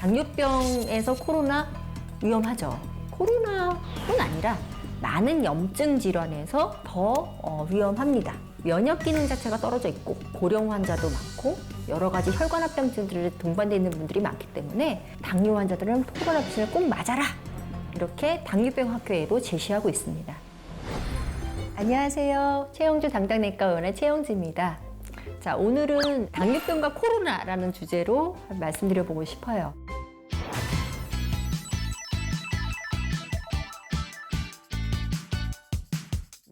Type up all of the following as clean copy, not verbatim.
당뇨병에서 코로나 위험하죠. 코로나뿐 아니라 많은 염증 질환에서 더 위험합니다. 면역 기능 자체가 떨어져 있고 고령 환자도 많고 여러 가지 혈관합병증들이 동반되어 있는 분들이 많기 때문에 당뇨 환자들은 코로나 백신을 꼭 맞아라! 이렇게 당뇨병 학회에도 제시하고 있습니다. 안녕하세요. 최영주 당당내과 의원의 최영주입니다. 자, 오늘은 당뇨병과 코로나라는 주제로 말씀드려보고 싶어요.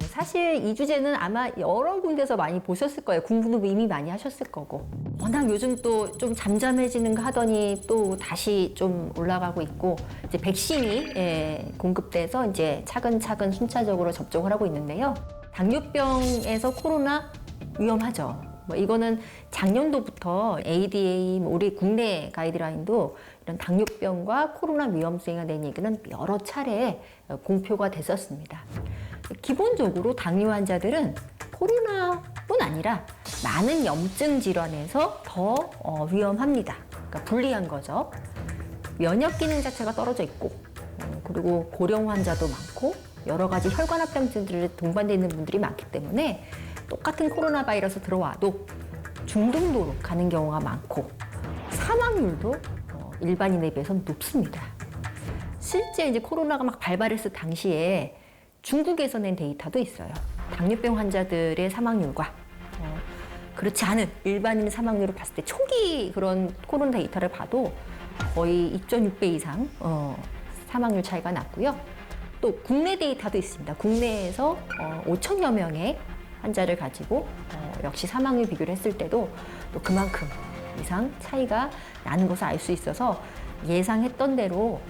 사실 이 주제는 아마 여러 군데서 많이 보셨을 거예요. 공부도 이미 많이 하셨을 거고. 워낙 요즘 또 좀 잠잠해지는가 하더니 또 다시 좀 올라가고 있고, 이제 백신이 공급돼서 이제 차근차근 순차적으로 접종을 하고 있는데요. 당뇨병에서 코로나 위험하죠. 이거는 작년도부터 ADA, 우리 국내 가이드라인도 이런 당뇨병과 코로나 위험성에 대한 얘기는 여러 차례 공표가 됐었습니다. 기본적으로 당뇨 환자들은 코로나뿐 아니라 많은 염증 질환에서 더 위험합니다. 그러니까 불리한 거죠. 면역 기능 자체가 떨어져 있고, 그리고 고령 환자도 많고 여러 가지 혈관합병증들이 동반되어 있는 분들이 많기 때문에 똑같은 코로나 바이러스 들어와도 중등도로 가는 경우가 많고 사망률도 일반인에 비해서는 높습니다. 실제 이제 코로나가 막 발발했을 당시에 중국에서 낸 데이터도 있어요. 당뇨병 환자들의 사망률과 그렇지 않은 일반인 사망률을 봤을 때 초기 그런 코로나 데이터를 봐도 거의 2.6배 이상 사망률 차이가 났고요. 또 국내 데이터도 있습니다. 국내에서 5천여 명의 환자를 가지고 역시 사망률 비교를 했을 때도 또 그만큼 이상 차이가 나는 것을 알 수 있어서 예상했던 대로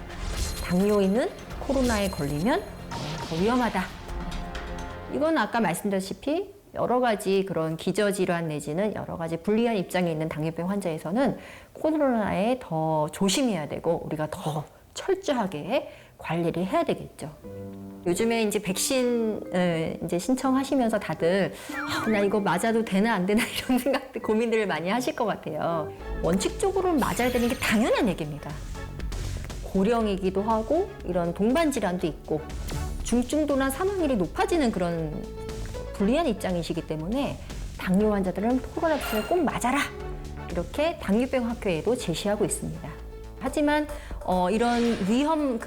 당뇨인은 코로나에 걸리면 더 위험하다. 이건 아까 말씀드렸다시피 여러 가지 그런 기저질환 내지는 여러 가지 불리한 입장에 있는 당뇨병 환자에서는 코로나에 더 조심해야 되고 우리가 더 철저하게 관리를 해야 되겠죠. 요즘에 이제 백신 이제 신청하시면서 다들 나 이거 맞아도 되나 안 되나 이런 생각들 고민들을 많이 하실 것 같아요. 원칙적으로는 맞아야 되는 게 당연한 얘기입니다. 고령이기도 하고 이런 동반 질환도 있고 중증도나 사망률이 높아지는 그런 불리한 입장이시기 때문에 당뇨 환자들은 코로나 백신을 꼭 맞아라! 이렇게 당뇨병 학회에도 제시하고 있습니다. 하지만 이런 위험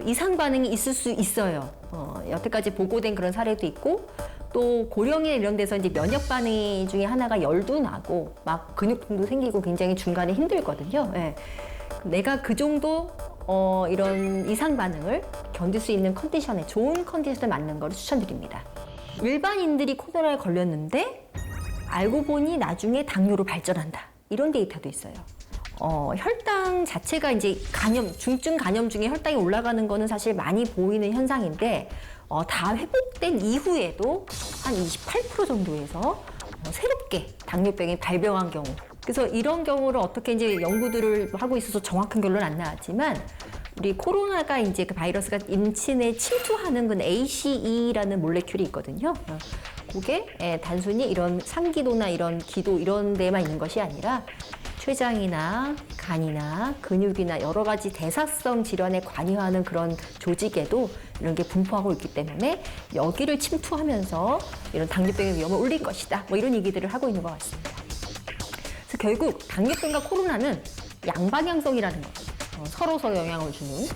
이상 반응이 있을 수 있어요. 여태까지 보고된 그런 사례도 있고 또 고령이나 이런 데서 이제 면역 반응 중에 하나가 열도 나고 막 근육통도 생기고 굉장히 중간에 힘들거든요. 예. 내가 그 정도 이런 이상 반응을 견딜 수 있는 컨디션에 좋은 컨디션에 맞는 걸 추천드립니다. 일반인들이 코로나에 걸렸는데 알고 보니 나중에 당뇨로 발전한다. 이런 데이터도 있어요. 혈당 자체가 이제 중증 감염 중에 혈당이 올라가는 거는 사실 많이 보이는 현상인데 다 회복된 이후에도 한 28% 정도에서 새롭게 당뇨병이 발병한 경우. 그래서 이런 경우를 어떻게 이제 연구들을 하고 있어서 정확한 결론은 안 나왔지만 우리 코로나가 이제 그 바이러스가 인체에 침투하는 그 ACE라는 몰레큘이 있거든요. 그게 단순히 이런 상기도나 이런 기도 이런 데만 있는 것이 아니라 췌장이나 간이나 근육이나 여러 가지 대사성 질환에 관여하는 그런 조직에도 이런 게 분포하고 있기 때문에 여기를 침투하면서 이런 당뇨병의 위험을 올릴 것이다. 뭐 이런 얘기들을 하고 있는 것 같습니다. 그래서 결국 당뇨병과 코로나는 양방향성이라는 거죠. 서로 영향을 주는.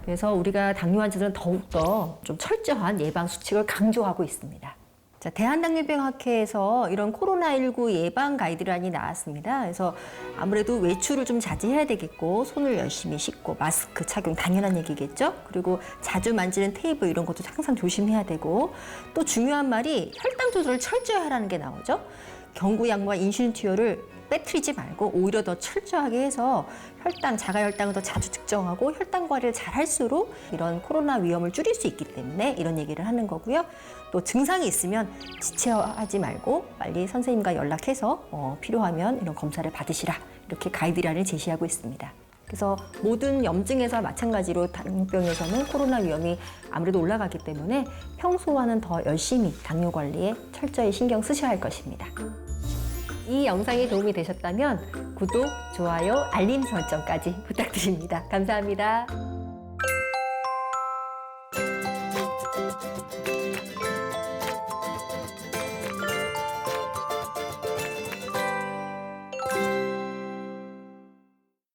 그래서 우리가 당뇨 환자들은 더욱더 좀 철저한 예방 수칙을 강조하고 있습니다. 자, 대한당뇨병학회에서 이런 코로나19 예방 가이드라인이 나왔습니다. 그래서 아무래도 외출을 좀 자제해야 되겠고 손을 열심히 씻고 마스크 착용 당연한 얘기겠죠. 그리고 자주 만지는 테이블 이런 것도 항상 조심해야 되고 또 중요한 말이 혈당 조절을 철저히 하라는 게 나오죠. 경구약과 인슐린 투여를 빼트리지 말고 오히려 더 철저하게 해서 자가혈당을 더 자주 측정하고 혈당 관리를 잘 할수록 이런 코로나 위험을 줄일 수 있기 때문에 이런 얘기를 하는 거고요. 또 증상이 있으면 지체하지 말고 빨리 선생님과 연락해서 필요하면 이런 검사를 받으시라 이렇게 가이드라인을 제시하고 있습니다. 그래서 모든 염증에서 마찬가지로 당뇨병에서는 코로나 위험이 아무래도 올라가기 때문에 평소와는 더 열심히 당뇨 관리에 철저히 신경 쓰셔야 할 것입니다. 이 영상이 도움이 되셨다면 구독, 좋아요, 알림 설정까지 부탁드립니다. 감사합니다.